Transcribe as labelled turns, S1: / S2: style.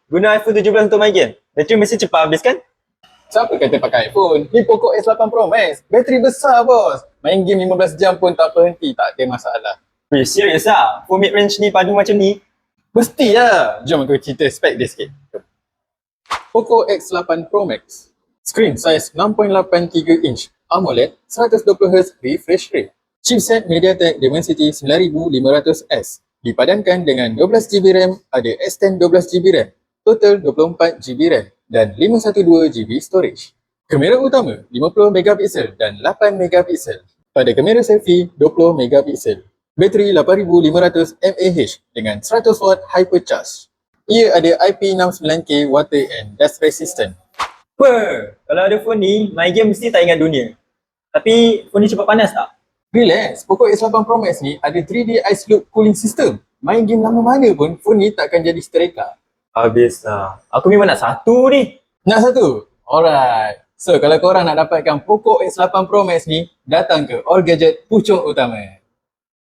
S1: Guna iPhone 17 untuk main game. Bateri mesti cepat habis kan?
S2: Siapa kata pakai iPhone? Ni Poco S8 Pro Max. Bateri besar bos. Main game 15 jam pun tak berhenti, tak ada masalah.
S1: Weh, serius lah? Phone mid-range ni padu macam ni?
S2: Mesti lah. Jom aku cerita spek dia sikit. Poco X8 Pro Max. Screen size 6.83 inch. AMOLED 120Hz refresh rate. Chipset MediaTek Dimensity 9500S. Dipadankan dengan 12GB RAM, ada extend 12GB RAM. Total 24GB RAM dan 512GB storage. Kamera utama 50MP dan 8MP. Pada kamera selfie 20MP. Bateri 8500 mAh dengan 100W hypercharge. Ia ada IP69K water and dust resistant.
S1: Kalau ada phone ni, main game mesti tak ingat dunia. Tapi phone ni cepat panas tak?
S2: Relax, Poco X8 Pro Max ni ada 3D Ice Loop cooling system. Main game lama mana pun, phone ni takkan jadi stereka.
S1: Habislah. Aku memang nak satu ni.
S2: Nak satu? Alright. So, kalau korang nak dapatkan Poco X8 Pro Max ni, datang ke All Gadget Pucuk Utama.